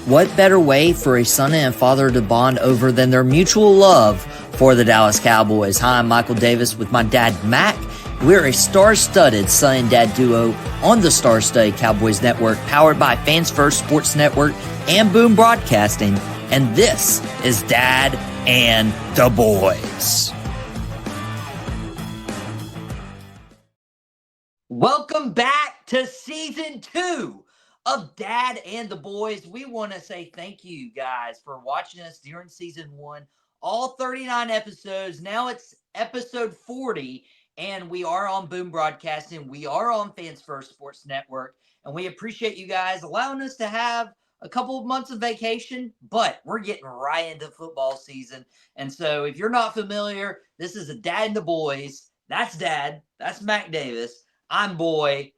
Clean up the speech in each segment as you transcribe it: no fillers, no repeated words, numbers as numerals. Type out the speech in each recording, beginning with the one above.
What better way for a son and father to bond over than their mutual love for the Dallas Cowboys? Hi, I'm Michael Davis with my dad, Mack. We're a star-studded son and dad duo on the star-studded Cowboys Network, powered by Fans First Sports Network and Boom Broadcasting. And this is Dad and the Boys. Welcome back to Season 2 of Dad and the Boys. We want to say thank you guys for watching us during Season 1. All 39 episodes. Now it's episode 40. And we are on Boom Broadcasting. We are on Fans First Sports Network. And we appreciate you guys allowing us to have a couple of months of vacation. But we're getting right into football season. And so if you're not familiar, this is a Dad and the Boys. That's Dad. That's Mack Davis. I'm Boy,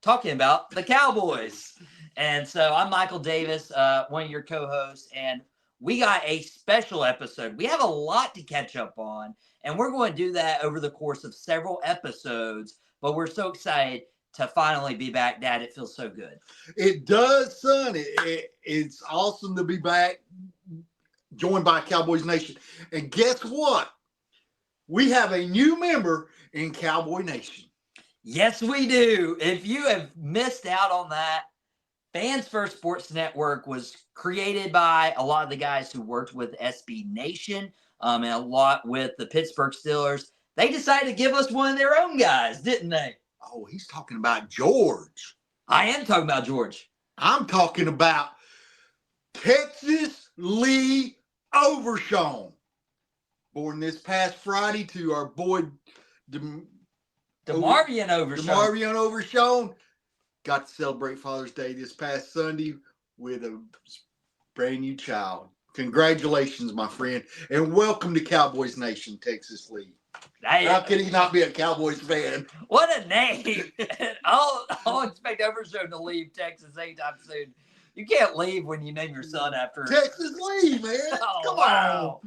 talking about the Cowboys. And so I'm Michael Davis, one of your co-hosts. And we got a special episode. We have a lot to catch up on. And we're going to do that over the course of several episodes. But we're so excited to finally be back, Dad. It feels so good. It does, son. It's awesome to be back, joined by Cowboys Nation. And guess what? We have a new member in Cowboy Nation. Yes, we do. If you have missed out on that, Fans First Sports Network was created by a lot of the guys who worked with SB Nation and a lot with the Pittsburgh Steelers. They decided to give us one of their own guys, didn't they? Oh, he's talking about George. I am talking about George. I'm talking about Texas Lee Overshawn. Born this past Friday to our boy DeMarvion Overshawn. Got to celebrate Father's Day this past Sunday with a brand new child. Congratulations, my friend, and welcome to Cowboys Nation, Texas Lee. How can he not be a Cowboys fan? What a name. I'll expect Overshawn to leave Texas anytime soon. You can't leave when you name your son after Texas Lee, man. Come on.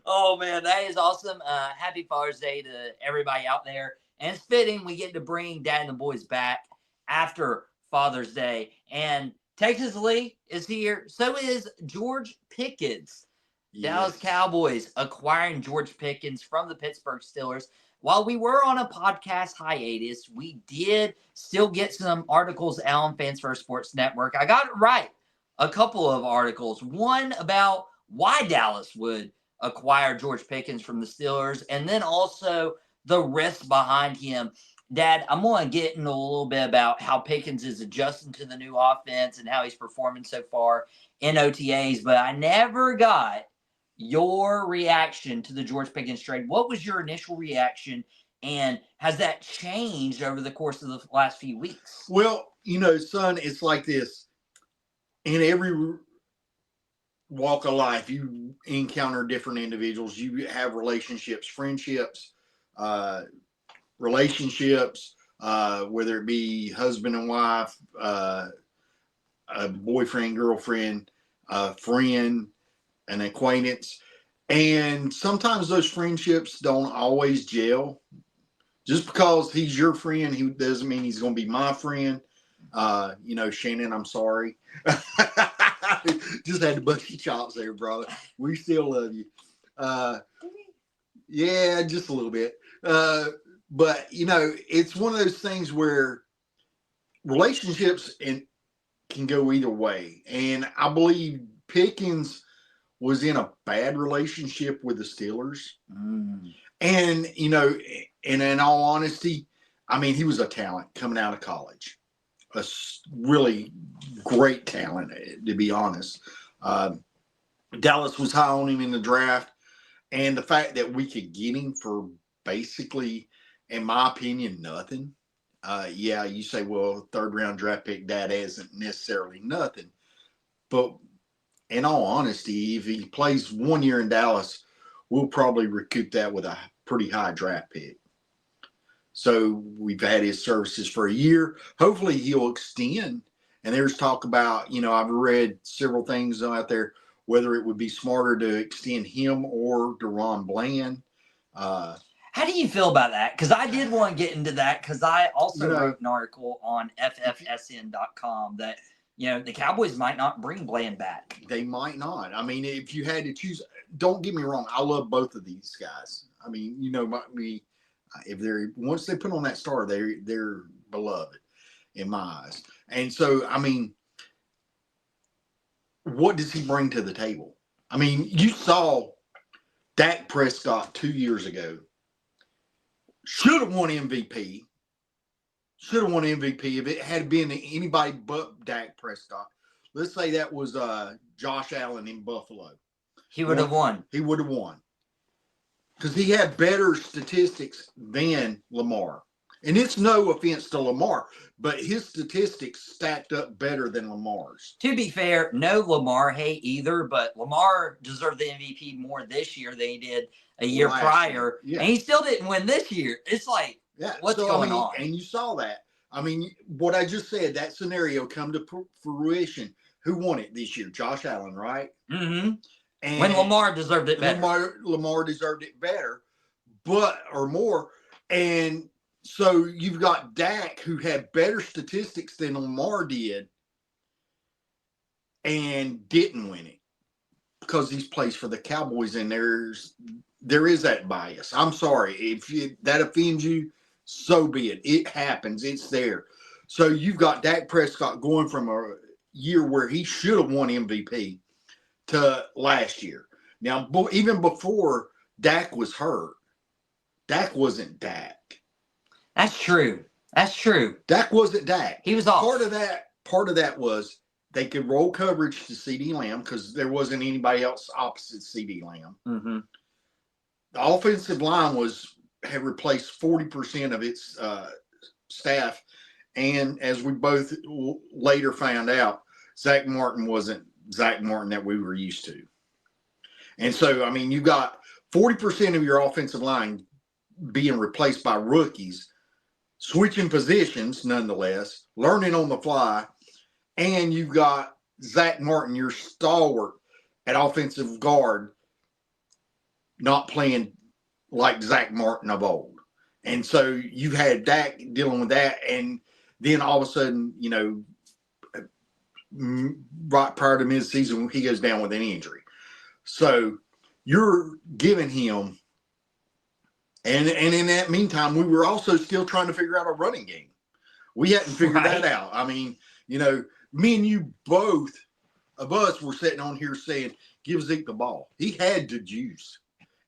Oh, man, that is awesome. Happy Father's Day to everybody out there. And it's fitting we get to bring Dad and the Boys back after Father's Day. And Texas Lee is here. So is George Pickens. Yes. Dallas Cowboys acquiring George Pickens from the Pittsburgh Steelers. While we were on a podcast hiatus, we did still get some articles out on Fans First Sports Network. I got it right. A couple of articles. One about why Dallas would acquire George Pickens from the Steelers, and then also the risk behind him. Dad, I'm going to get into a little bit about how Pickens is adjusting to the new offense and how he's performing so far in OTAs, but I never got your reaction to the George Pickens trade. What was your initial reaction, and has that changed over the course of the last few weeks? Well, son, it's like this. In every walk of life, you encounter different individuals. You have relationships, friendships, relationships, whether it be husband and wife, a boyfriend, girlfriend, a friend, an acquaintance. And sometimes those friendships don't always gel. Just because he's your friend, he doesn't mean he's going to be my friend. Shannon, I'm sorry. Just had to bust your chops there, brother. We still love you. Yeah, just a little bit. But, it's one of those things where relationships can go either way. And I believe Pickens was in a bad relationship with the Steelers. Mm. And, and in all honesty, he was a talent coming out of college. A really great talent, to be honest. Dallas was high on him in the draft. And the fact that we could get him for basically, in my opinion, nothing. Yeah, you say, well, third-round draft pick, that isn't necessarily nothing. But in all honesty, if he plays 1 year in Dallas, we'll probably recoup that with a pretty high draft pick. So we've had his services for a year. Hopefully he'll extend. And there's talk about, I've read several things out there, whether it would be smarter to extend him or DeRon Bland. How do you feel about that? Because I did want to get into that because I also wrote an article on ffsn.com that the Cowboys might not bring Bland back. They might not. I mean, if you had to choose, don't get me wrong. I love both of these guys. I mean, me. If they're once they put on that star, they're beloved in my eyes. And so, I mean, what does he bring to the table? I mean, you saw Dak Prescott 2 years ago. Should have won MVP. Should have won MVP if it had been anybody but Dak Prescott. Let's say that was Josh Allen in Buffalo. He would have won. He would have won. Because he had better statistics than Lamar. And it's no offense to Lamar, but his statistics stacked up better than Lamar's. To be fair, no Lamar hate either, but Lamar deserved the MVP more this year than he did a year prior. Yeah. And he still didn't win this year. It's like, what's going on? And you saw that. I mean, what I just said, that scenario come to fruition. Who won it this year? Josh Allen, right? Mm-hmm. And when Lamar deserved it better. Lamar deserved it better, or more. And so you've got Dak, who had better statistics than Lamar did and didn't win it because he plays for the Cowboys, and there is that bias. I'm sorry. If that offends you, so be it. It happens. It's there. So you've got Dak Prescott going from a year where he should have won MVP to last year. Now, even before Dak was hurt, Dak wasn't Dak. That's true. Dak wasn't Dak. He was off. Part of that was they could roll coverage to CeeDee Lamb because there wasn't anybody else opposite CeeDee Lamb. Mm-hmm. The offensive line had replaced 40% of its staff, and as we both later found out, Zach Martin wasn't Zach Martin that we were used to. And so, I mean, you got 40% of your offensive line being replaced by rookies, switching positions nonetheless, learning on the fly, and you've got Zach Martin, your stalwart at offensive guard, not playing like Zach Martin of old. And so you've had Dak dealing with that, and then all of a sudden, right prior to midseason, he goes down with an injury. So you're giving him, and in that meantime, we were also still trying to figure out a running game. We hadn't figured that out. I mean, me and you, both of us were sitting on here saying, give Zeke the ball. He had the juice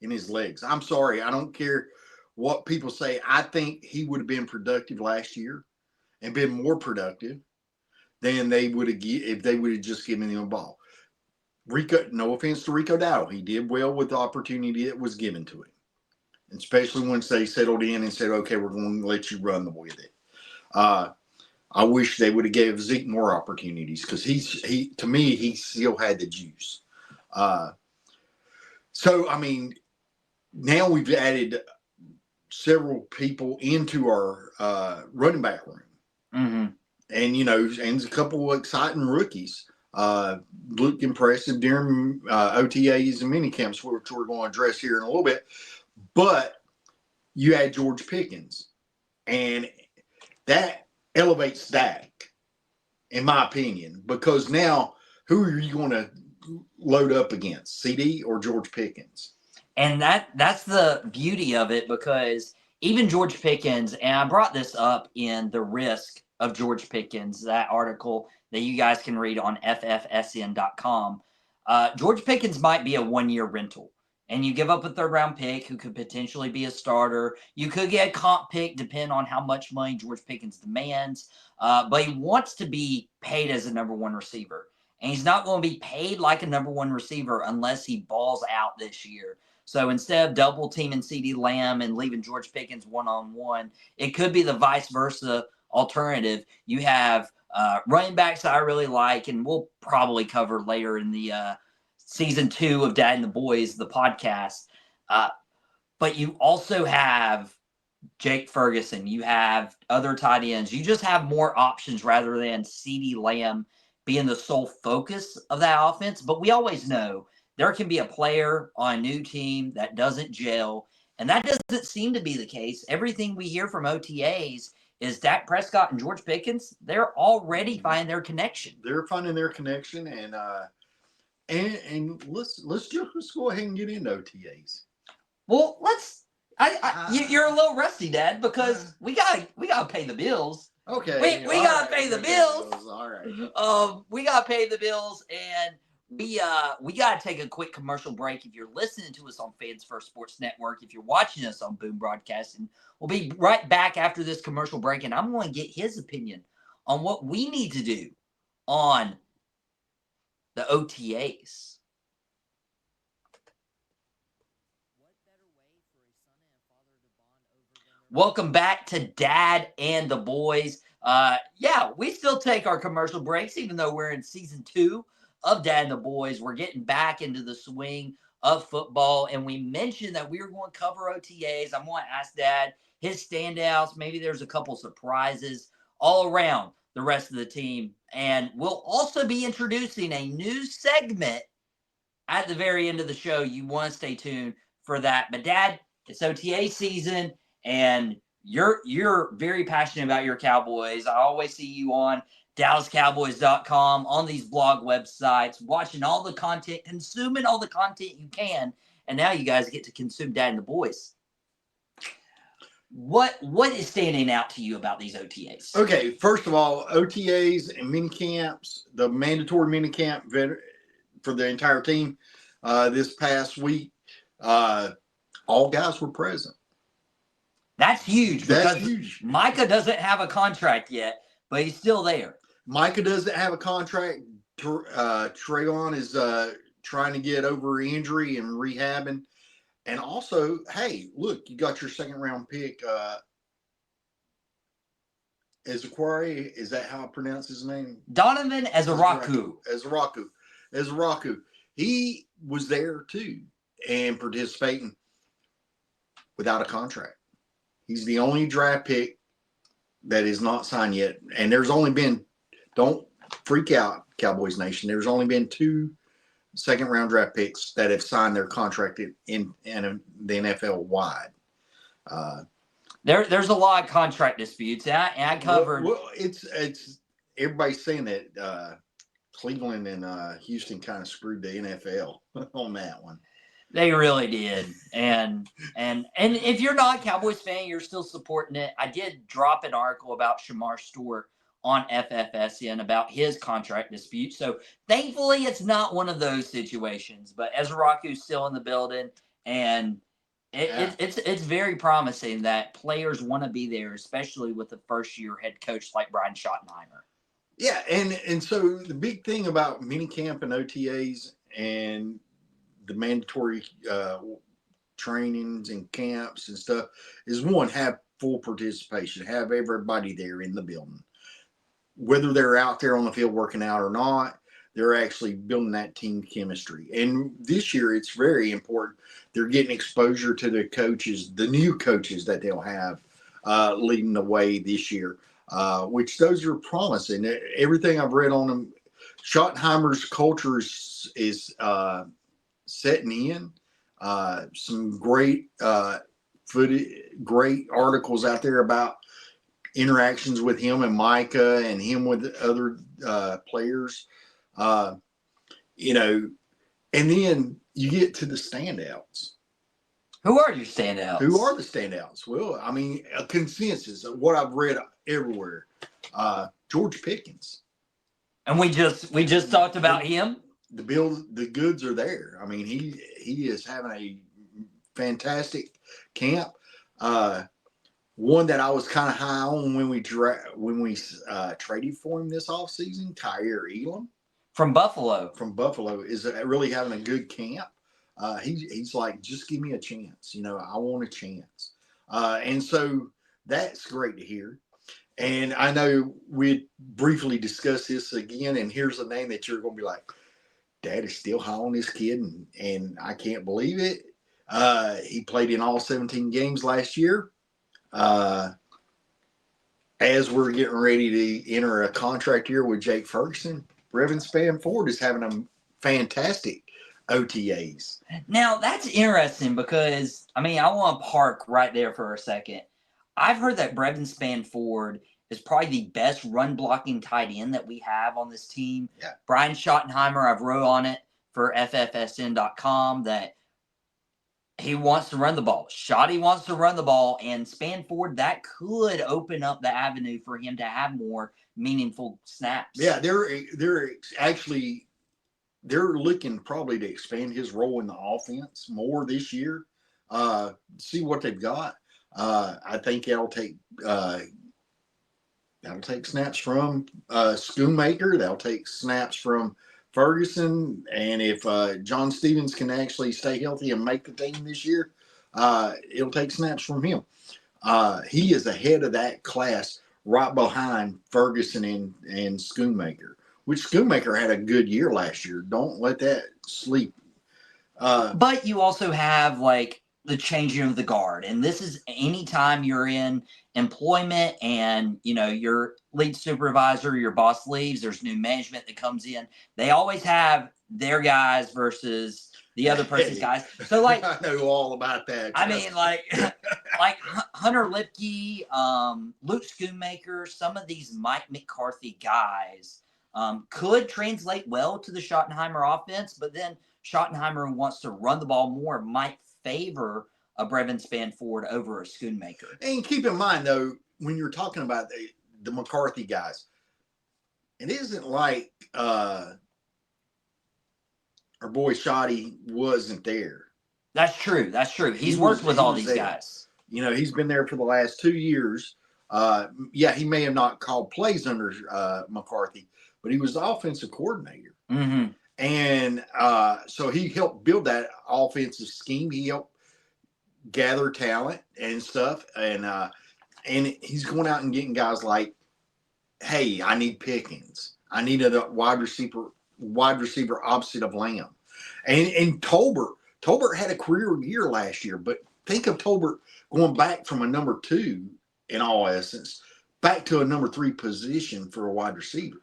in his legs. I'm sorry. I don't care what people say. I think he would have been productive last year and been more productive than they would have if they would have just given him a ball. No offense to Rico Dowdle. He did well with the opportunity that was given to him, especially once they settled in and said, okay, we're going to let you run with it. I wish they would have gave Zeke more opportunities because to me, he still had the juice. So, I mean, now we've added several people into our running back room. Mm-hmm. And, and a couple of exciting rookies. Looked impressive during OTAs and minicamps, which we're going to address here in a little bit. But you add George Pickens, and that elevates Dak, in my opinion, because now who are you going to load up against, CD or George Pickens? And that's the beauty of it, because even George Pickens, and I brought this up in The Risk of George Pickens, that article that you guys can read on ffsn.com. George Pickens might be a one-year rental, and you give up a third-round pick who could potentially be a starter. You could get a comp pick depending on how much money George Pickens demands, but he wants to be paid as a number one receiver, and he's not going to be paid like a number one receiver unless he balls out this year. So instead of double teaming CeeDee Lamb and leaving George Pickens one-on-one, it could be the vice versa alternative. You have running backs that I really like, and we'll probably cover later in the season 2 of Dad and the Boys, the podcast. But you also have Jake Ferguson. You have other tight ends. You just have more options rather than CeeDee Lamb being the sole focus of that offense. But we always know there can be a player on a new team that doesn't gel, and that doesn't seem to be the case. Everything we hear from OTAs is Dak Prescott and George Pickens. They're already finding their connection. They're finding their connection, and let's just go ahead and get into OTAs. Well, you're a little rusty, Dad, because we gotta pay the bills. Okay, we gotta pay the bills. All right. We gotta pay the bills, and we gotta take a quick commercial break. If you're listening to us on Fans First Sports Network, if you're watching us on Boom Broadcasting, we'll be right back after this commercial break, and I'm going to get his opinion on what we need to do on the OTAs. Welcome back to Dad and the Boys. Yeah, we still take our commercial breaks, even though we're in season 2 of Dad and the Boys. We're getting back into the swing of football, and we mentioned that we were going to cover OTAs. I'm going to ask Dad his standouts. Maybe there's a couple surprises all around the rest of the team. And we'll also be introducing a new segment at the very end of the show. You want to stay tuned for that. But Dad, it's OTA season, and you're very passionate about your Cowboys. I always see you on DallasCowboys.com, on these blog websites, watching all the content, consuming all the content you can, and now you guys get to consume Dad and the Boys. What is standing out to you about these OTAs? Okay, first of all, OTAs and mini camps, the mandatory mini camp for the entire team this past week, all guys were present. That's huge because That's huge. Micah doesn't have a contract yet, but he's still there. Micah doesn't have a contract. Trayon is trying to get over injury and rehabbing. And also, hey, look, you got your second round pick. Ezekwari, is that how I pronounce his name? Donovan Ezeraku. Ezeraku. He was there too and participating without a contract. He's the only draft pick that is not signed yet. And there's only been, don't freak out, Cowboys Nation, there's only been 2 second-round draft picks that have signed their contract in the NFL wide. There's a lot of contract disputes. And I covered. Well, it's everybody's saying that Cleveland and Houston kind of screwed the NFL on that one. They really did. And if you're not a Cowboys fan, you're still supporting it. I did drop an article about Shamar Stewart on FFSN about his contract dispute. So thankfully it's not one of those situations. But Ezeraku's still in the building, and it's very promising that players want to be there, especially with a first-year head coach like Brian Schottenheimer. Yeah, and so the big thing about minicamp and OTAs and the mandatory trainings and camps and stuff is, one, have full participation, have everybody there in the building. Whether they're out there on the field working out or not, they're actually building that team chemistry. And this year, it's very important. They're getting exposure to the coaches, the new coaches that they'll have leading the way this year, which those are promising. Everything I've read on them, Schottenheimer's culture is setting in. Some great great articles out there about interactions with him and Micah and him with other players. And then you get to the standouts. Who are your standouts? Who are the standouts? Well, I mean, a consensus of what I've read everywhere. George Pickens. And we just talked about him. The goods are there. I mean, he is having a fantastic camp. One that I was kind of high on when we traded for him this offseason, Kyer Elam from Buffalo. Is really having a good camp. He's like, just give me a chance. I want a chance. And so that's great to hear. And I know we briefly discussed this again, and here's a name that you're going to be like, Dad is still high on this kid, and I can't believe it. He played in all 17 games last year. As we're getting ready to enter a contract year with Jake Ferguson, Brevin Spanford is having a fantastic OTAs. Now, that's interesting because, I mean, I want to park right there for a second. I've heard that Brevin Spanford is probably the best run blocking tight end that we have on this team. Yeah. Brian Schottenheimer, I've wrote on it for FFSN.com that he wants to run the ball. Schotty wants to run the ball, and Spanford, that could open up the avenue for him to have more meaningful snaps. Yeah, they're actually looking probably to expand his role in the offense more this year. See what they've got. I think that'll take snaps from Schoonmaker. That'll take snaps from Ferguson. And if John Stevens can actually stay healthy and make the team this year, it'll take snaps from him. He is ahead of that class right behind Ferguson and Schoonmaker, which Schoonmaker had a good year last year. Don't let that sleep. But you also have like the changing of the guard. And this is anytime you're in employment and, you know, your lead supervisor, your boss leaves, there's new management that comes in. They always have their guys versus the other person's guys. So like I know all about that. I mean, like Hunter Lipke, Luke Schoonmaker, some of these Mike McCarthy guys could translate well to the Schottenheimer offense, but then Schottenheimer wants to run the ball more, might favor a Brevin Spanford over a Schoonmaker. And keep in mind, though, when you're talking about the McCarthy guys, it isn't like our boy Schotty wasn't there. That's true. That's true. He's worked with all these guys. You know, he's been there for the last 2 years. Yeah, he may have not called plays under McCarthy, but he was the offensive coordinator. Mm-hmm. And so he helped build that offensive scheme. He helped gather talent and stuff. And he's going out and getting guys like, hey, I need Pickens. I need a wide receiver opposite of Lamb. And Tolbert had a career year last year, but think of Tolbert going back from a number 2 in all essence back to a number 3 position for a wide receiver.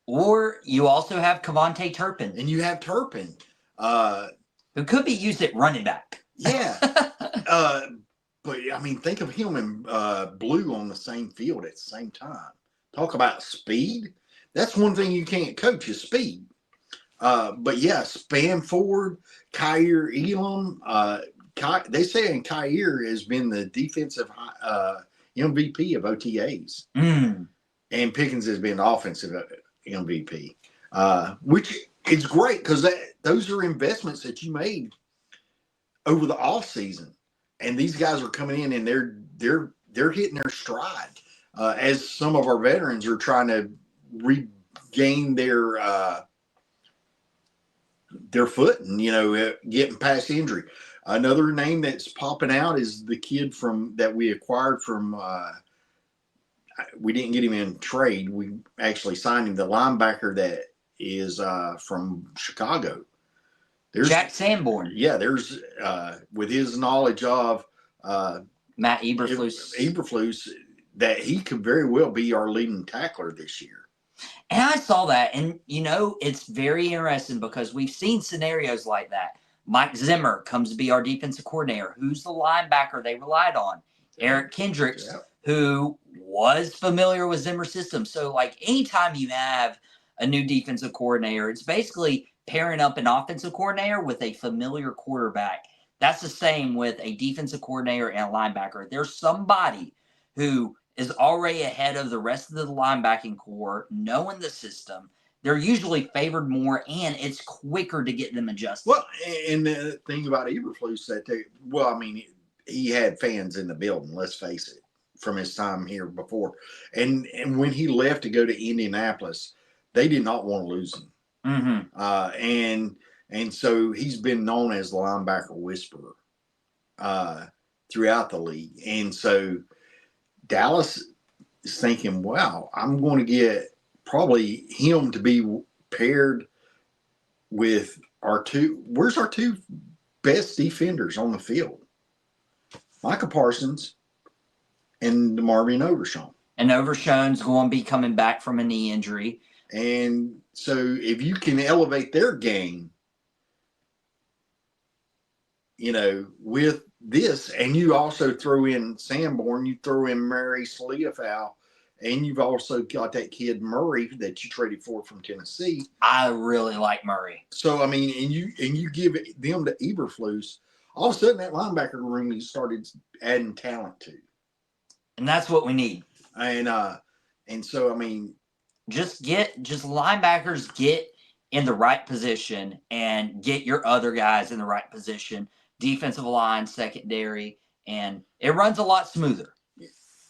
Or you also have Kevontae Turpin. And you have Turpin. Who could be used at running back. Yeah. But, I mean, think of him and Blue on the same field at the same time. Talk about speed. That's one thing you can't coach is speed. But, yeah, Spanford, Kyer Elam. They say Kyer has been the defensive MVP of OTAs. Mm. And Pickens has been offensive MVP, which is great because those are investments that you made over the off season, and these guys are coming in and they're hitting their stride as some of our veterans are trying to regain their footing, you know, getting past injury. Another name that's popping out is the kid that we acquired from. We didn't get him in trade. We actually signed him. The linebacker that is from Chicago. There's Jack Sanborn. Yeah, there's with his knowledge of Matt Eberflus, that he could very well be our leading tackler this year. And I saw that, and you know, it's very interesting because we've seen scenarios like that. Mike Zimmer comes to be our defensive coordinator. Who's the linebacker they relied on? Eric Kendricks, who was familiar with Zimmer's system. So, like, anytime you have a new defensive coordinator, it's basically pairing up an offensive coordinator with a familiar quarterback. That's the same with a defensive coordinator and a linebacker. There's somebody who is already ahead of the rest of the linebacking core, knowing the system. They're usually favored more, and it's quicker to get them adjusted. Well, and the thing about Eberflus he had fans in the building, let's face it, from his time here before. And when he left to go to Indianapolis, they did not want to lose him. Mm-hmm. And so he's been known as the linebacker whisperer throughout the league. And so Dallas is thinking, wow, I'm going to get probably him to be paired with where's our 2 best defenders on the field? Micah Parsons and Marvin Overshown. And Overshown's going to be coming back from a knee injury. And so if you can elevate their game, you know, with this, and you also throw in Sanborn, you throw in Murray Saliafowl, and you've also got that kid Murray that you traded for from Tennessee. I really like Murray. So I mean, and you give them to Eberflus, all of a sudden that linebacker room you started adding talent to, and that's what we need. And so I mean, just linebackers get in the right position and get your other guys in the right position. Defensive line, secondary, and it runs a lot smoother.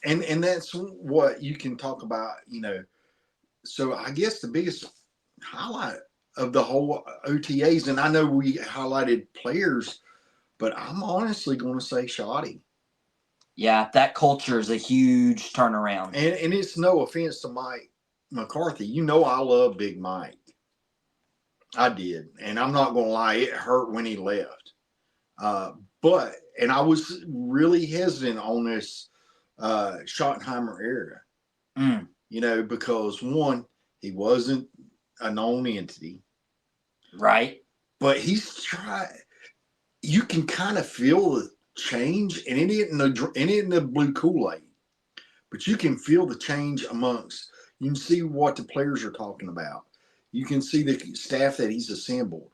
And that's what you can talk about, So I guess the biggest highlight of the whole OTAs, and I know we highlighted players, but I'm honestly going to say Schotty. Yeah, that culture is a huge turnaround. And it's no offense to Mike McCarthy. I love Big Mike. I did. And I'm not going to lie, it hurt when he left. And I was really hesitant on this Schottenheimer era, because one, he wasn't a known entity. Right. But he's tried. You can kind of feel the change, and it isn't the blue Kool-Aid, but you can feel the change amongst. You can see what the players are talking about. You can see the staff that he's assembled,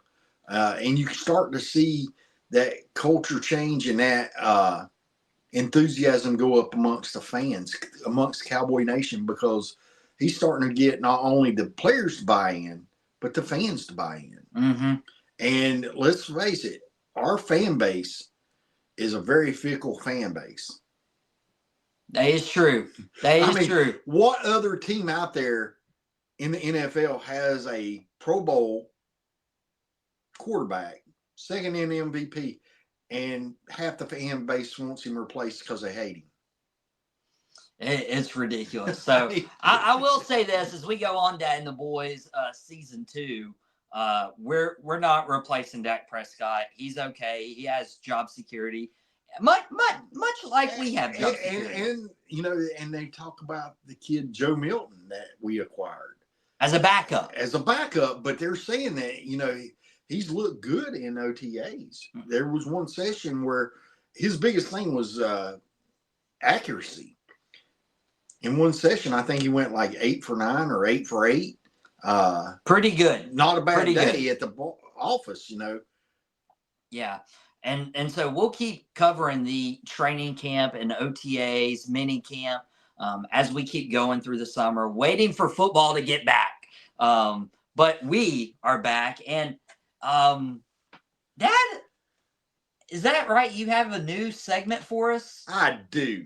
and you start to see that culture change and that enthusiasm go up amongst the fans, amongst Cowboy Nation, because he's starting to get not only the players to buy in, but the fans to buy in. Mm-hmm. And let's face it, our fan base is a very fickle fan base. That is true. True. What other team out there in the NFL has a Pro Bowl quarterback, second in MVP, and half the fan base wants him replaced because they hate him? It's ridiculous. So I will say this as we go on, Dad and the Boys, season 2. We're not replacing Dak Prescott. He's okay. He has job security, much like we have job security. And they talk about the kid Joe Milton that we acquired as a backup. But they're saying that he's looked good in OTAs. There was one session where his biggest thing was accuracy. In one session, I think he went like 8 for 9 or 8 for 8. Pretty good. Not a bad day at the office, Yeah. And so we'll keep covering the training camp and OTAs, mini camp, as we keep going through the summer, waiting for football to get back. But we are back. And Dad, is that right? You have a new segment for us? I do.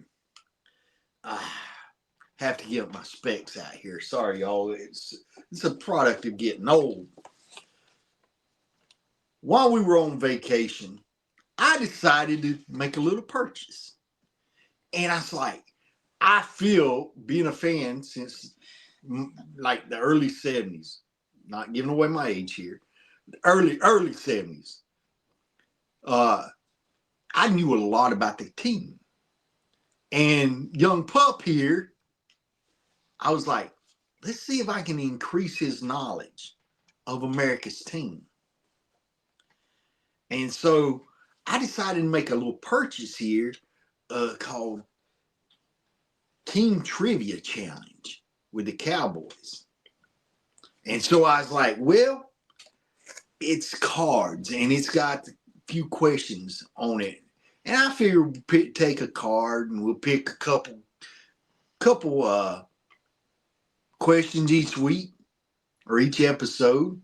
Have to get my specs out here. Sorry, y'all. It's a product of getting old. While we were on vacation, I decided to make a little purchase. And I was like, I feel, being a fan since like the early 70s, not giving away my age here, the early 70s, I knew a lot about the team. And young pup here, I was like, let's see if I can increase his knowledge of America's team. And so I decided to make a little purchase here called Team Trivia Challenge with the Cowboys. And so I was like, well, it's cards and it's got a few questions on it. And I figured we'll take a card and we'll pick a couple questions each week or each episode,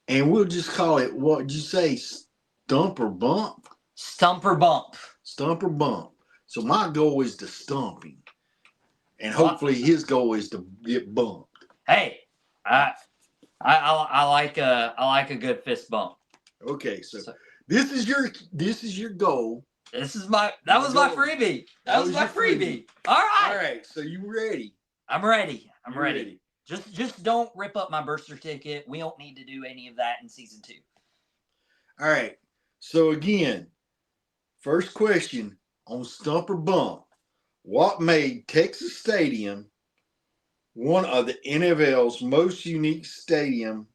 and we'll just call it, what did you say, stump or bump? Stump or bump. Stump or bump. So my goal is to stump him, and hopefully his goal is to get bumped. Hey, I like a good fist bump. Okay, so this is your goal. That was my freebie. That was my freebie. All right. All right. So you ready? I'm ready. I'm ready. Just don't rip up my birth certificate. We don't need to do any of that in season 2. All right. So again, first question on Stump or Bump. What made Texas Stadium one of the NFL's most unique stadium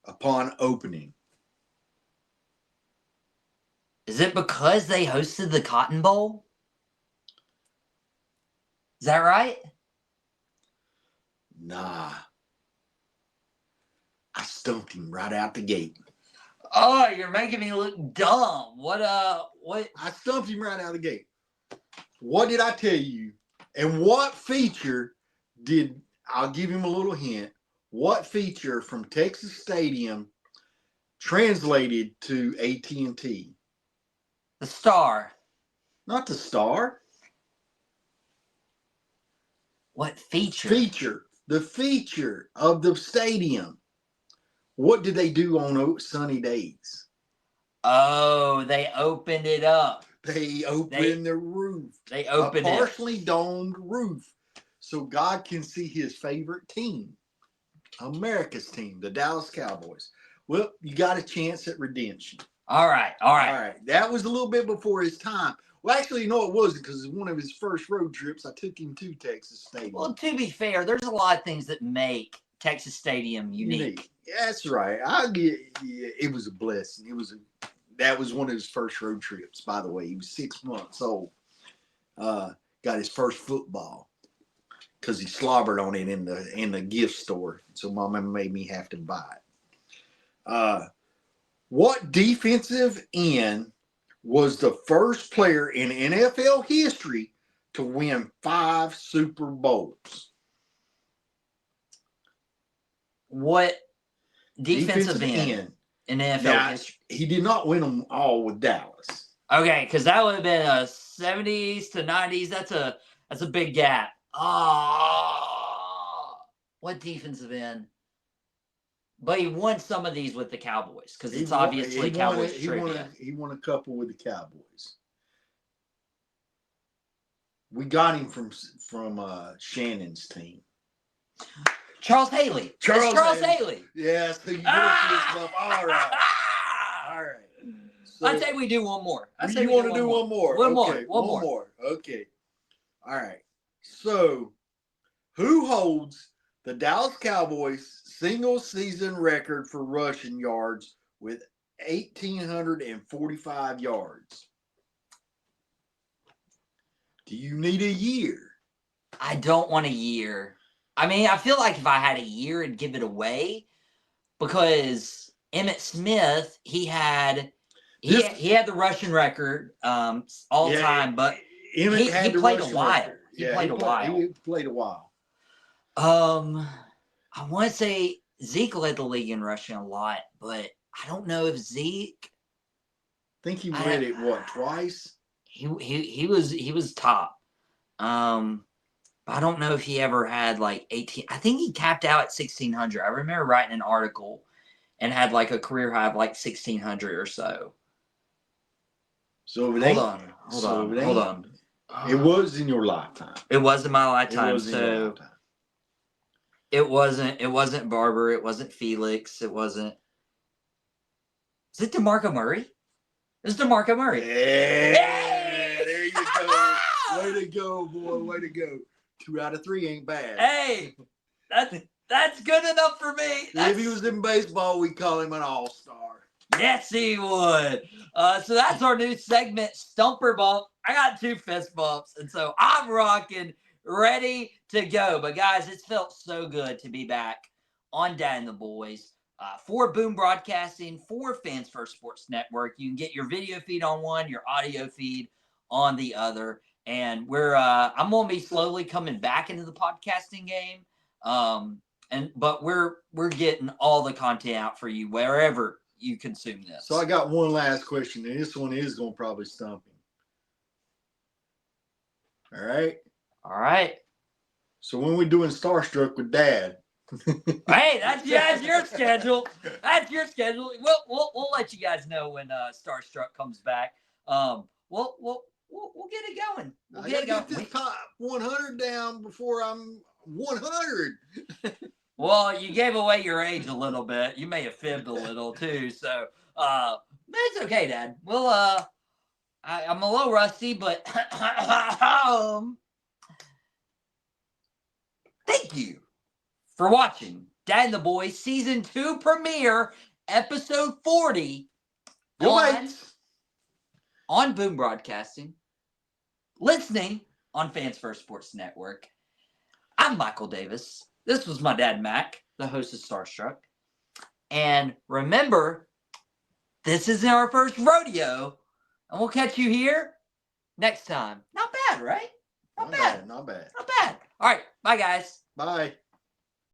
upon opening? Is it because they hosted the Cotton Bowl? Is that right? Nah. I stumped him right out the gate. Oh, you're making me look dumb. What? I stumped him right out the gate. What did I tell you? And what feature did, I'll give him a little hint, what feature from Texas Stadium translated to AT&T? The Star. Not the Star. What feature? The feature of the stadium. What did they do on sunny days? Oh, they opened it up. They opened the roof. They opened a partially domed roof, so God can see his favorite team, America's team, the Dallas Cowboys. Well, you got a chance at redemption. All right. That was a little bit before his time. Well, actually, you know it wasn't, because it's one of his first road trips. I took him to Texas Stadium. Well, to be fair, there's a lot of things that make Texas Stadium unique. That's right. It was a blessing. That was one of his first road trips, by the way. He was 6 months old. Got his first football because he slobbered on it in the gift store. So Mama made me have to buy it. What defensive end was the first player in NFL history to win 5 Super Bowls? What defensive end in NFL history? He did not win them all with Dallas. Okay, because that would have been a 70s to 90s. That's a big gap. What defensive end? But he won some of these with the Cowboys because it's obviously Cowboys trivia. He won a couple with the Cowboys. We got him from Shannon's team. Charles Haley. Charles Haley. Yes. All right. So, I'd say we do one more. You want to do one more? One more. Okay. All right. So, who holds the Dallas Cowboys single season record for rushing yards with 1,845 yards? Do you need a year? I don't want a year. I mean, I feel like if I had a year, I'd give it away because Emmitt Smith, he had the rushing record all time, but he played a while. He played a while. I want to say Zeke led the league in rushing a lot, but I don't know if Zeke. I think he led it twice. He was top. I don't know if he ever had like 18. I think he capped out at 1,600. I remember writing an article and had like a career high of like 1,600 or so. So hold on. It was in your lifetime. It was in my lifetime. It wasn't Barber. It wasn't Felix. It wasn't. Is it DeMarco Murray? It's DeMarco Murray. Yeah, there you go. Way to go, boy. Way to go. 2 out of 3 ain't bad. Hey, that's good enough for me. If he was in baseball, we'd call him an all-star. Yes, he would. So that's our new segment, Stumper Bump. I got 2 fist bumps, and so I'm rocking, ready to go. But guys, it's felt so good to be back on Dad and the Boys for Boom Broadcasting, for Fans First Sports Network. You can get your video feed on one, your audio feed on the other. And I'm gonna be slowly coming back into the podcasting game. But we're getting all the content out for you wherever you consume this. So I got one last question, and this one is gonna probably stump him. All right. So when we're doing Starstruck with Dad. Hey, that's your schedule. That's your schedule. We'll let you guys know when Starstruck comes back. We'll get it going. I gotta get this top 100 down before I'm 100. Well, you gave away your age a little bit. You may have fibbed a little too. So, it's okay, Dad. Well, I'm a little rusty, but thank you for watching Dad and the Boys Season 2 premiere, Episode 40 on on Boom Broadcasting, listening on Fans First Sports Network. I'm Michael Davis. This was my dad, Mack, the host of Starstruck. And remember, this isn't our first rodeo. And we'll catch you here next time. Not bad, right? Not bad. Not bad. Not bad. All right. Bye, guys. Bye.